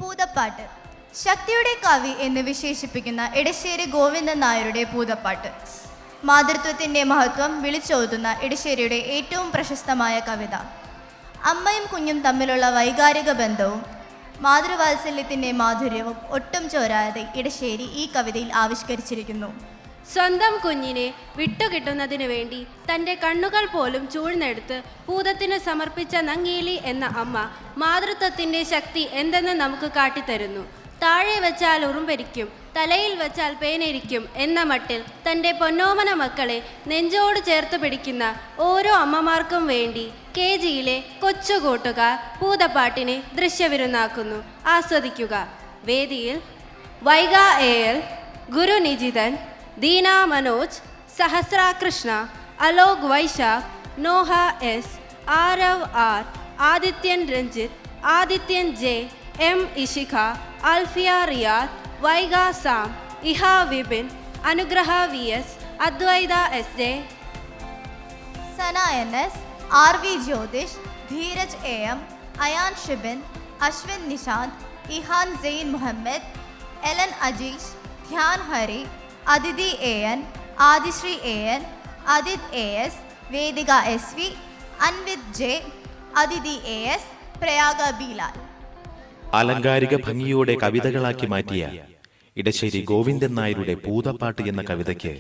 പൂതപ്പാട്ട്. ശക്തിയുടെ കവി എന്ന് വിശേഷിപ്പിക്കുന്ന ഇടശ്ശേരി ഗോവിന്ദൻ നായരുടെ പൂതപ്പാട്ട്. മാതൃത്വത്തിൻ്റെ മഹത്വം വിളിച്ചോതുന്ന ഇടശ്ശേരിയുടെ ഏറ്റവും പ്രശസ്തമായ കവിത. അമ്മയും കുഞ്ഞും തമ്മിലുള്ള വൈകാരിക ബന്ധവും മാതൃവാത്സല്യത്തിൻ്റെ മാധുര്യവും ഒട്ടും ചോരാതെ ഇടശ്ശേരി ഈ കവിതയിൽ ആവിഷ്കരിച്ചിരിക്കുന്നു. സ്വന്തം കുഞ്ഞിനെ വിട്ടുകിട്ടുന്നതിനു വേണ്ടി തൻ്റെ കണ്ണുകൾ പോലും ചൂഴ്ന്നെടുത്ത് പൂതത്തിന് സമർപ്പിച്ച നങ്ങേലി എന്ന അമ്മ മാതൃത്വത്തിൻ്റെ ശക്തി എന്തെന്ന് നമുക്ക് കാട്ടിത്തരുന്നു. താഴെ വെച്ചാൽ ഉറുമ്പരിക്കും, തലയിൽ വെച്ചാൽ പേനരിക്കും എന്ന മട്ടിൽ തൻ്റെ പൊന്നോമന മക്കളെ നെഞ്ചോട് ചേർത്ത് പിടിക്കുന്ന ഓരോ അമ്മമാർക്കും വേണ്ടി KGയിലെ കൊച്ചുകൂട്ടുകാർ പൂതപ്പാട്ടിനെ ദൃശ്യവിരുന്നാക്കുന്നു. ആസ്വദിക്കുക. വേദിയിൽ Vaiga AL, Guru Nijithan, Deena Manoj, Sahasra Krishna, Alok Vaishakh, Noah S, Aarav R, Adithyan Ranjith, Adithyan J, M Ishikha, Alfiya Riyad, Vaiga Sam, Iha Vipin, Anugraha VS, Adwaitha SJ, Sana NS, RV Jyothish, Dheeraj AM, Ayaan Shibin, Ashwin Nishanth, Ihan Zain Muhammad, Ellen Ajeesh, Dhyan Hari, Adithi AN, Adishree AN, Adith AS, Vedika SV, Anvith J, അതിഥി AS, പ്രയാഗ ബിലാൽ. അലങ്കാരിക ഭംഗിയോടെ കവിതകളാക്കി മാറ്റിയ ഇടശ്ശേരി ഗോവിന്ദൻ നായരുടെ പൂതപ്പാട്ട് എന്ന കവിതയ്ക്ക്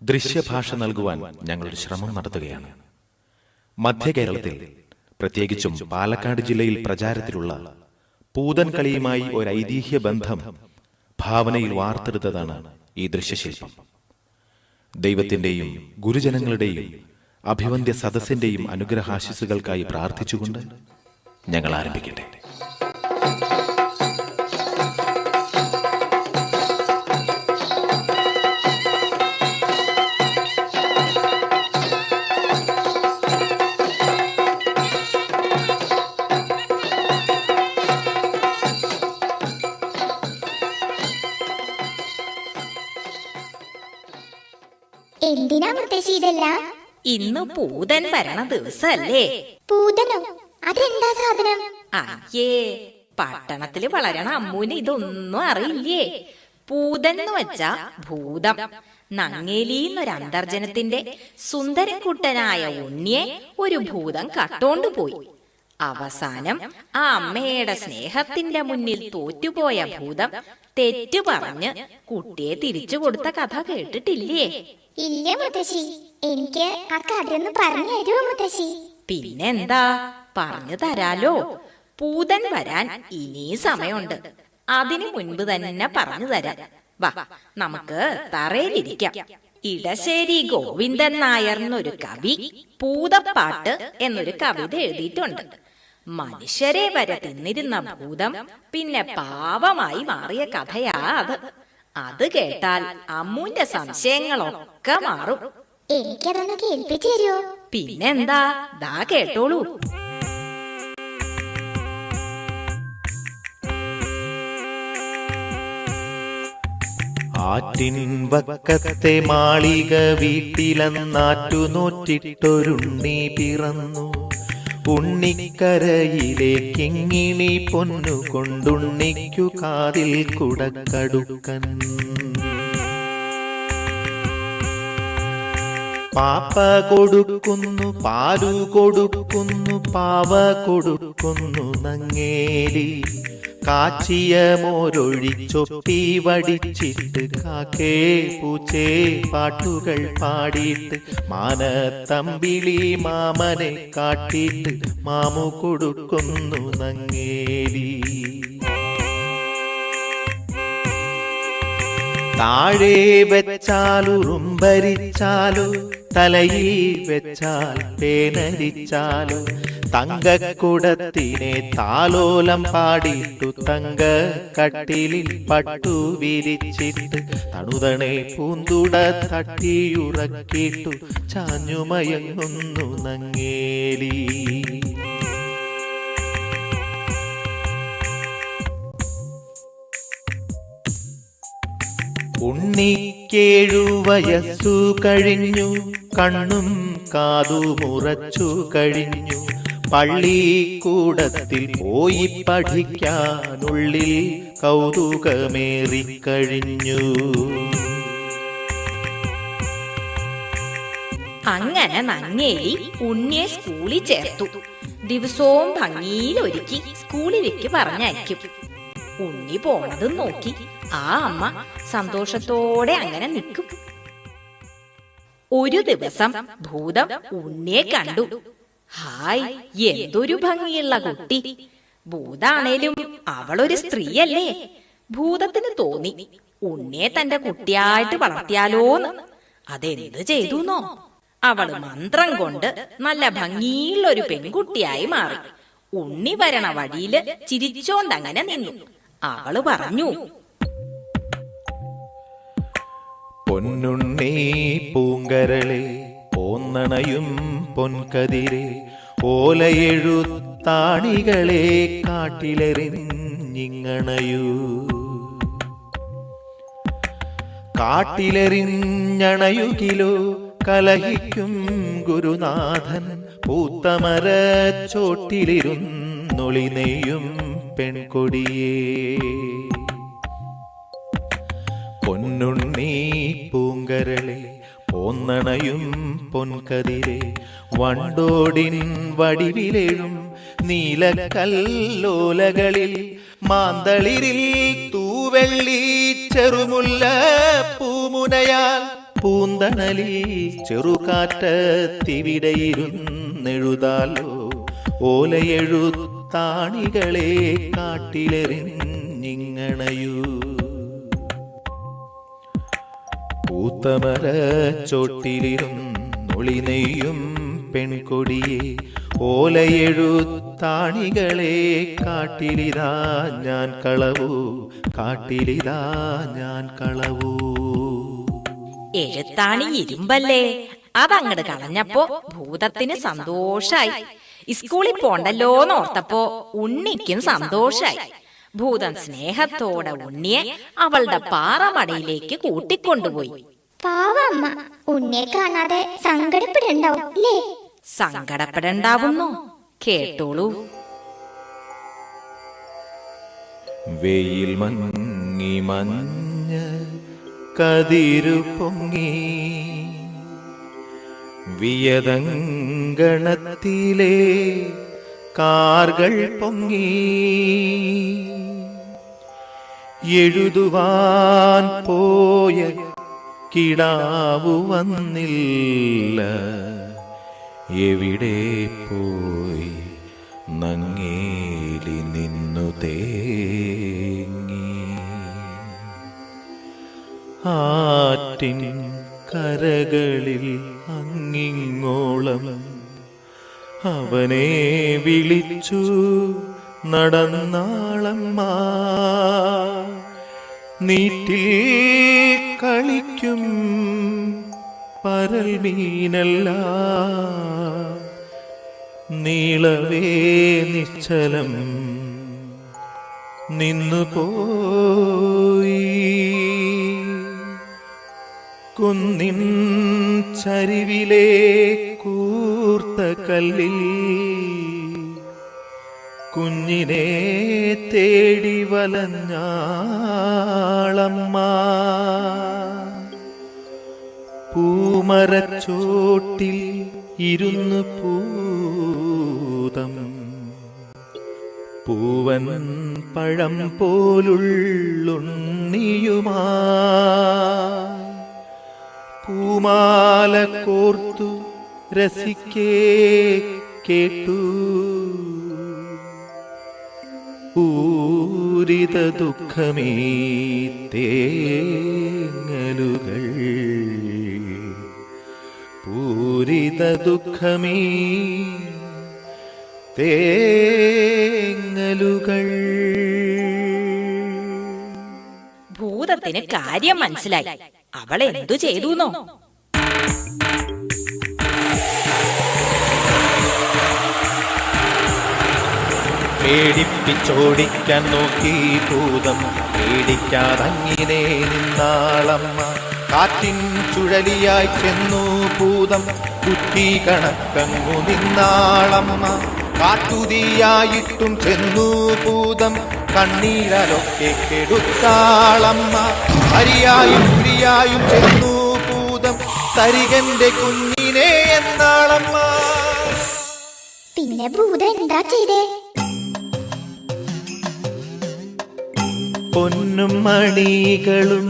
ദൃശ്യഭാഷ നൽകുവാൻ ഞങ്ങളൊരു ശ്രമം നടത്തുകയാണ്. മധ്യ കേരളത്തിൽ, പ്രത്യേകിച്ചും പാലക്കാട് ജില്ലയിൽ പ്രചാരത്തിലുള്ള പൂതൻ കളിയുമായി ഒരു ഐതിഹ്യ ബന്ധം ഭാവനയിൽ വാർത്തെടുത്തതാണ് ഈ ദൃശ്യശില്പം. ദൈവത്തിന്റെയും ഗുരുജനങ്ങളുടെയും അഭിവന്ദ്യ സദസ്സിന്റെയും അനുഗ്രഹാശിസുകൾക്കായി പ്രാർത്ഥിച്ചുകൊണ്ട് ഞങ്ങൾ ആരംഭിക്കട്ടെ. എന്തിനാ മുത്തശ്ശി ഇതെല്ലാം? ഇന്ന് പൂതൻ വരണ ദിവസല്ലേ? പൂതനോ? അതെന്താ സാധനം? അയ്യേ, പട്ടണത്തില് വളരണ അമ്മൂന് ഇതൊന്നും അറിയില്ലേ? പൂതൻ എന്ന് വെച്ചാ ഭൂതം. നങ്ങേലിന്നൊരു അന്തർജനത്തിന്റെ സുന്ദരക്കുട്ടനായ ഉണ്ണിയെ ഒരു ഭൂതം കട്ടോണ്ടു പോയി. അവസാനം ആ അമ്മയുടെ സ്നേഹത്തിന്റെ മുന്നിൽ തോറ്റുപോയ ഭൂതം തെറ്റു പറഞ്ഞ് കുട്ടിയെ തിരിച്ചു കൊടുത്ത കഥ കേട്ടിട്ടില്ലേ? ഇല്ല മുത്തശ്ശി, എനിക്ക് ആ കഥയൊന്ന് പറഞ്ഞു തരുമോ മുത്തശ്ശി? പിന്നെന്താ, പറഞ്ഞു തരാലോ. പൂതൻ വരാൻ ഇനി സമയമുണ്ട്. അതിനു മുൻപ് തന്നെ പറഞ്ഞു തരാം. വാ, നമുക്ക് തറയിലിരിക്കാം. ഇടശ്ശേരി ഗോവിന്ദൻ നായർ എന്നൊരു കവി പൂതപ്പാട്ട് എന്നൊരു കവിത എഴുതിയിട്ടുണ്ട്. മനുഷ്യരെ വരെ തിന്നിരുന്ന ഭൂതം പിന്നെ പാവമായി മാറിയ കഥയാ അത്. അത് കേട്ടാൽ അമ്മൂന്റെ സംശയങ്ങളൊക്കെ മാറും. എനിക്കതൊന്ന് കേൾപ്പിച്ചു തരുമോ? പിന്നെന്താ, ദാ കേട്ടോളൂ. ആറ്റിൻ വക്കത്തെ മാളിക വീട്ടിലെന്നാറ്റു നോറ്റിട്ടൊരുണ്ണി പിറന്നു. ഉണ്ണിക്കരയിലെ കിങ്ങിണി പൊന്നു കൊണ്ടുണ്ണിക്കു കാതിൽ കുടക്കടുക്കൻ. പാപ്പ കൊടുക്കുന്നു, പാലു കൊടുക്കുന്നു, പാവ കൊടുക്കുന്നു നങ്ങേലി. കാച്ചിയ മോരൊഴിച്ചൊപ്പി വടിച്ചിട്ട് കാക്കേ പൂച്ചേ പാട്ടുകൾ പാടിയിട്ട് മാനത്തമ്പിളി മാമനെ കാട്ടിയിട്ട് മാമു കൊടുക്കുന്നു നങ്ങേലി. താഴെ വെച്ചാലുറുമ്പരിച്ചാലു, തലയിൽ വെച്ചാൽ പേനരിച്ചാലു, തങ്കക്കുടത്തിനെ താലോലം പാടിട്ടു തങ്ക കട്ടിലിൽ പട്ടു വിരിച്ചിട്ട് തണുതണെ പൂന്തുട തട്ടിയുറക്കിട്ടു ചാഞ്ഞുമയങ്ങുന്നു നങ്ങേലി. ഉണ്ണിക്കേഴു വയസ്സു കഴിഞ്ഞു, കണ്ണും കാതുമുറച്ചു കഴിഞ്ഞു, പള്ളിക്കൂടത്തിൽ പോയി പഠിക്കാനുള്ളിൽ കൗതുകമേറിക്കഴിഞ്ഞു. അങ്ങനെ നങ്ങേലി ഉണ്ണിയെ സ്കൂളിൽ ചേർത്തു. ദിവസവും ഭംഗിയിൽ ഒരുക്കി സ്കൂളിലേക്ക് പറഞ്ഞയക്കും. ഉണ്ണി പോണതും നോക്കി ആ അമ്മ സന്തോഷത്തോടെ അങ്ങനെ നിൽക്കും. ഒരു ദിവസം ഭൂതം ഉണ്ണിയെ കണ്ടു. ഹായ്, എന്തൊരു ഭംഗിയുള്ള കുട്ടി! ഭൂതാണേലും അവളൊരു സ്ത്രീയല്ലേ? ഭൂതത്തിന് തോന്നി ഉണ്ണിയെ തന്റെ കുട്ടിയായിട്ട് വളർത്തിയാലോന്ന്. അതെന്ത് ചെയ്തുന്നോ? അവള് മന്ത്രം കൊണ്ട് നല്ല ഭംഗിയുള്ള ഒരു പെൺകുട്ടിയായി മാറി. ഉണ്ണി വരണ വഴിയില് ചിരിച്ചോണ്ടങ്ങനെ നിന്നു. അവള് പറഞ്ഞു, പൊന്നുണ്ണി പൂങ്കരളെ പോന്നണയും പൊൻകതിരെ ഓലയെഴുത്താണികളെ കാട്ടിലെറിഞ്ഞിങ്ങണയൂ. കാട്ടിലെറിഞ്ഞണയുകിലോ കലഹിക്കും ഗുരുനാഥൻ പൂത്തമര ചോട്ടിലിരുന്നൊളി നെയ്യും പെൺകൊടിയേ. പൊന്നുണ്ണി പൂങ്കരളെ പോന്നണയും പൊൻകതിരെ വണ്ടോടിൻ വടിവിലെഴും നീലക്കല്ലോലകളിൽ മാന്തളിരിൽ തൂവെള്ളി ചെറുമുല്ല പൂമുനയാൽ പൂന്തണലിൽ ചെറുകാറ്റത്തിവിടെയിരുന്നെഴുതാലോ ഓലയെഴുത്താണികളെ കാട്ടിലെറിഞ്ഞിങ്ങണയൂ. പൂത്തമര ചോട്ടിലിരുന്നൊളി നെയ്യും പെൺകൊടിയെ ഓലയെഴുത്താണികളെ കാട്ടിലിതാ ഞാൻ കളവൂ, കാട്ടിലിതാ ഞാൻ കളവൂ. എഴുത്താണി ഇരുമ്പല്ലേ? അതങ്ങട് കളഞ്ഞപ്പോ ഭൂതത്തിന് സന്തോഷായി. സ്കൂളിൽ പോണ്ടല്ലോന്ന് ഓർത്തപ്പോ ഉണ്ണിക്കും സന്തോഷായി. ഭൂതൻ സ്നേഹത്തോടെ ഉണ്ണിയെ അവളുടെ പാറമടയിലേക്ക് കൂട്ടിക്കൊണ്ടുപോയി. പാവമ്മ ഉണ്ണിയെ കാണാതെ സങ്കടപ്പെടണ്ടാവും അല്ലേ? സങ്കടപ്പെടണ്ടാവുന്നോ? കേട്ടോളൂ. വെയിൽ മങ്ങി മഞ്ഞ കതിരു പൊങ്ങി വിയതങ്കണത്തിലെ കാർകൾ പൊങ്ങി എഴുതുവാൻ പോയ കിടാവു വന്നില്ല. എവിടെ പോയി നങ്ങേലി നിന്നു തേങ്ങി. ആറ്റിൻ കരകളിൽ അങ്ങിങ്ങോളം അവനെ വിളിച്ചു നടന്നാളമ്മ. നീറ്റിൽ കളിക്കും പരൽ മീനല്ല നീളവേ നിശ്ചലം നിന്നുപോയി. കുന്നിൻ ചരിവിലെ കൂർത്ത കല്ലിൽ കുഞ്ഞിനെ തേടി വലഞ്ഞാളമ്മ. പൂമരച്ചോട്ടിൽ ഇരുന്ന് പൂതം പൂവൻ പഴം പോലുള്ളുണ്ണിയുമാ പൂമാല കോർത്തു രസിക്കേ കേട്ടു. പൂരിത ദുഃഖമേ തേങ്ങലുകൾ പൂരിത ദുഃഖമേ തേങ്ങലുകൾ. ഭൂതത്തിന് കാര്യം മനസ്സിലായി. അവൾ എന്തു ചെയ്തുന്നോ? പേടിപ്പിച്ചോടിക്കാൻ നോക്കി ഭൂതം പേടിക്കാതങ്ങിനെ നിന്നാളമ്മ. കാറ്റിൻ ചുഴലിയായി ചെന്നു ഭൂതം കുറ്റി കണക്കങ്ങു നിന്നാളമ്മ. കാട്ടുതീയായിട്ടും ചെന്നു ഭൂതം കണ്ണീരലൊക്കെ കെടുത്താളമ്മ. ഹരിയായും പ്രിയായും ചെന്നു ഭൂതം തരികന്റെ കുഞ്ഞിനെ എന്നാളമ്മ. പിന്നെ ഭൂതം എന്താ ചെയ്തേ? പൊന്നും മണികളും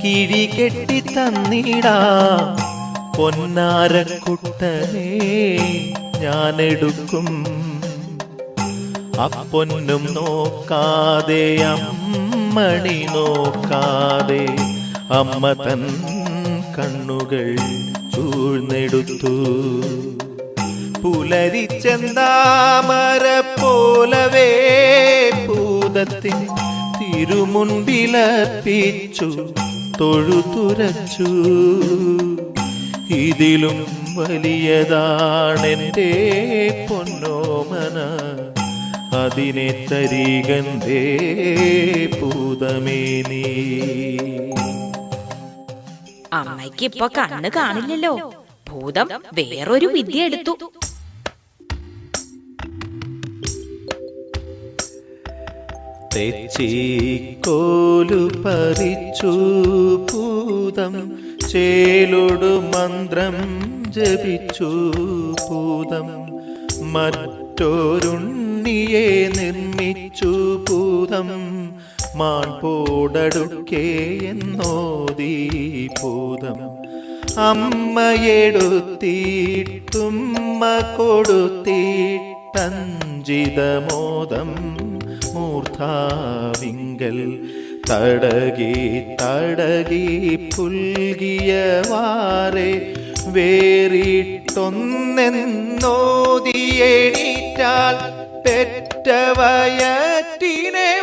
കിഴികെട്ടി തന്നിടാം പൊന്നാരക്കുട്ടനെ ഞാനെടുക്കും. അപ്പൊന്നും നോക്കാതെ അമ്മണി നോക്കാതെ അമ്മ തൻ കണ്ണുകൾ ചൂഴ്ന്നെടുത്തു. പുലരിച്ചെന്താമര പോലവേ ഭൂതത്തിൻ തിരുമുൻപിലർപ്പിച്ചു തൊഴുതുരച്ചു. ഇതിലും വലിയതാണെൻ്റെ പൊന്നോമന, അതിനെ തരികന്തേ ഭൂതമേ നീ. അമ്മയ്ക്ക് ഇപ്പൊ കണ്ണ് കാണില്ലല്ലോ. ഭൂതം വേറൊരു വിദ്യ എടുത്തു. തെച്ചിക്കോലു പറിച്ചു ഭൂതം ചേലൊടു മന്ത്രം ജപിച്ചു ഭൂതം. മറ്റൊരുണ്ണിയെ നിർമ്മിച്ചു ഭൂതം മാൺപോടടുക്കേ എന്നോദീ ഭൂതം. അമ്മയെടുത്തിട്ടുമ്മ കൊടുത്തിട്ടഞ്ചിതമോദം മൂർധാവിങ്കൽ തടകി തടകി പുൽകിയ വാറെ വേറിട്ടൊന്നെന്നോദിയേണീറ്റാൽ പെറ്റവയറ്റിനെ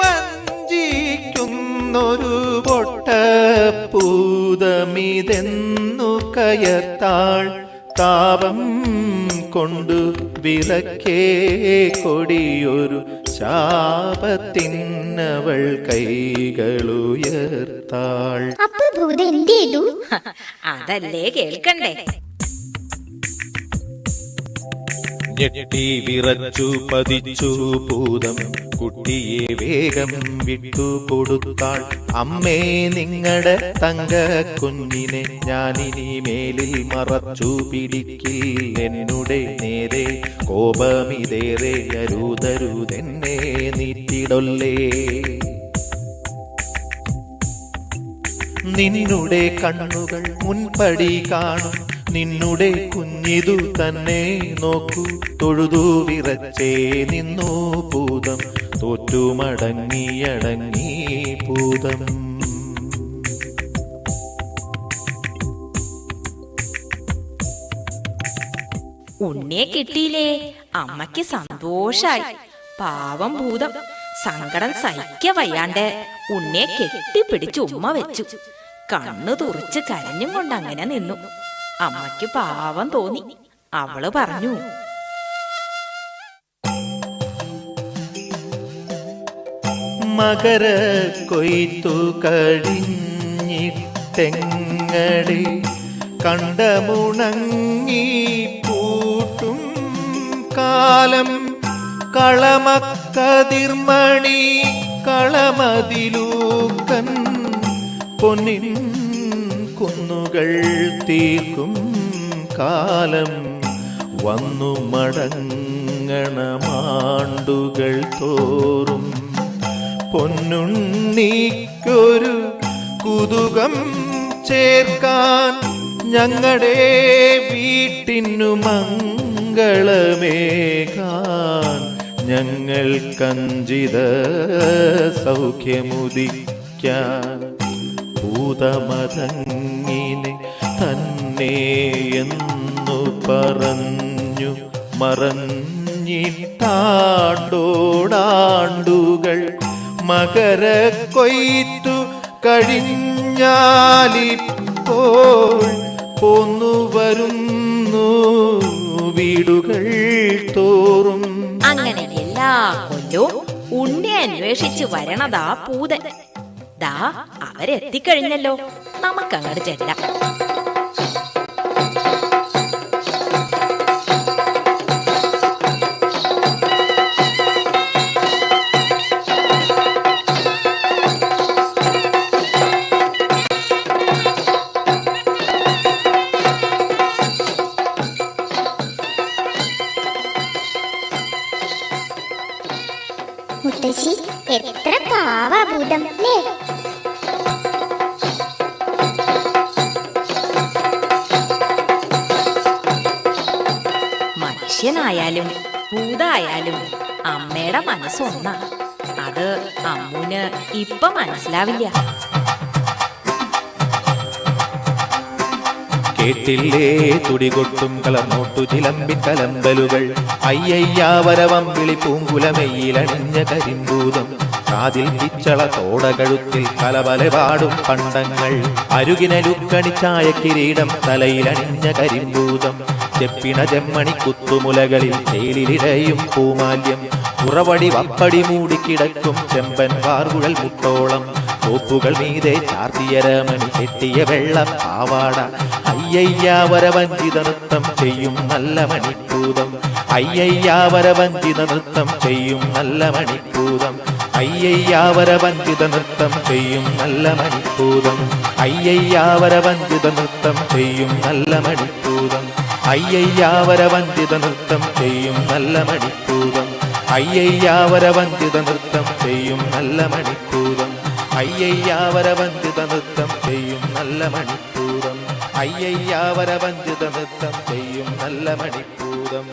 വഞ്ചിക്കുന്നൊരു പൊട്ടപ്പൂതമിതെന്നു കയർത്താൾ. താപം കൊണ്ടു വിലക്കേ കൊടിയൊരു ശാപത്തിനവൾ കൈകളുയർത്താൾ. അപ്പൊ ഭൂതം എന്ത് ചെയ്തു? അതല്ലേ കേൾക്കണ്ടേ. ഞെട്ടി വിറച്ചു പതിച്ചു ഭൂതം കുട്ടിയെ വേഗം വിട്ടു കൊടുത്താൾ. അമ്മേ നിങ്ങളുടെ തങ്ക കുഞ്ഞിനെ ഞാനിനി മേലിൽ മറച്ചു പിടിക്കിൽ. എന്നുടെ നേരെ കോപമിതേറെ അരുതരുതെന്നെ നീറ്റിടൊല്ലേ. നിന്നുടെ കണ്ണുകൾ മുൻപടി കാണും നിന്നുടെ കുഞ്ഞിതു തന്നെ നോക്കൂ. തൊഴുതു വിറച്ചേ നിന്നു ഭൂതം തോറ്റുമടങ്ങിയടങ്ങി ഭൂതം. ഉണ്ണിയെ കിട്ടിയില്ലേ. അമ്മയ്ക്ക് സന്തോഷായി. പാവം ഭൂതം സങ്കടം സഹിക്ക വയ്യാണ്ട് ഉണ്ണിയെ കെട്ടിപ്പിടിച്ച് ഉമ്മ വെച്ചു. കണ്ണു തുറിച്ച് കരഞ്ഞും കൊണ്ട് അങ്ങനെ നിന്നു. അമ്മയ്ക്ക് പാവം തോന്നി. അവള് പറഞ്ഞു, മകര കൊയ്ത്തു കഴിഞ്ഞിട്ടെങ്ങടെ കണ്ടമുണങ്ങി പൂട്ടും കാലം. കളമക്കതിർമണി കളമതിലൂക്കൻ പൊന്നിൻ കുന്നുകൾ തീർക്കും കാലം. വന്നു മടങ്ങണമാണ്ടുകൾ തോറും പൊന്നുണ്ണിക്കൊരു കുതുകം ചേർക്കാൻ. ഞങ്ങളുടെ വീട്ടിനു മംഗളമേകാൻ ഞങ്ങൾ കഞ്ചിത സൗഖ്യമുദിക്കാൻ. ഭൂതമതങ്ങിനെ തന്നെ എന്നു പറഞ്ഞു മറഞ്ഞിട്ടാണ്ടോടാണ്ടുകൾ. മകര കൊയ്ത്തു കഴിഞ്ഞാലിപ്പോൾ പോന്നു വരുന്നു വീടുകൾ തോറും. അങ്ങനെ എല്ലാ കൊല്ലവും ഉണ്ണി അന്വേഷിച്ച് വരണതാ പൂതൻ. ദാ അവരെത്തിക്കഴിഞ്ഞല്ലോ. നമുക്കങ്ങോട്ട് ചെല്ലാം. മനുഷ്യനായാലും ഭൂതായാലും അമ്മയുടെ മനസ്സൊന്നാ. അത് അമ്മുന് ഇപ്പൊ മനസ്സിലാവില്ല. കേട്ടില്ലേ തുടികൊട്ടും കളർന്നോട്ടു ചിലമ്പി കലമ്പലുകൾ, അയ്യയ്യാവരവം വിളി പൂങ്കുലമെയ്യിലണിഞ്ഞ കരിമ്പൂതം, കാതിൽ പിച്ചള തോട കഴുത്തിൽ കലവല പാടും പണ്ടങ്ങൾ, അരുകിനലുക്കണിച്ചായ കിരീടം തലയിലണിഞ്ഞ കരിമ്പൂതം, ചെപ്പിണ ചെമ്മണി കുത്തുമുലകളിൽ ചേലിലിഴയും പൂമാല്യം, ഉറവടി വപ്പടി മൂടിക്കിടക്കും ചെമ്പൻ വാർകുഴൽ മുട്ടോളം, തോപ്പുകൾ മീതെ ചാർത്തിയരമണി കെട്ടിയ വെള്ള പാവാട, അയ്യയ്യാവരവഞ്ചിത നൃത്തം ചെയ്യും നല്ല മണിപ്പൂതം, അയ്യയ്യാവരവഞ്ചിത നൃത്തം ചെയ്യും നല്ല മണിപ്പൂതം, അയ്യയ്യാവരവഞ്ചിത നൃത്തം ചെയ്യും നല്ല മണിപ്പൂതം, അയ്യയ്യാവരവഞ്ചിത നൃത്തം ചെയ്യും നല്ല മണിപ്പൂതം, അയ്യയ്യാവരവഞ്ചിത നൃത്തം ചെയ്യും നല്ല മണിപ്പൂതം, അയ്യയ്യാവരവഞ്ചിത നൃത്തം ചെയ്യും നല്ല മണിപ്പൂതം, അയ്യയ്യാവരവഞ്ചിത നൃത്തം ചെയ്യും നല്ല മണിപ്പൂതം, അയ്യയ്യാവരവഞ്ചിത നൃത്തം ചെയ്യും നല്ല മണിപ്പൂതം.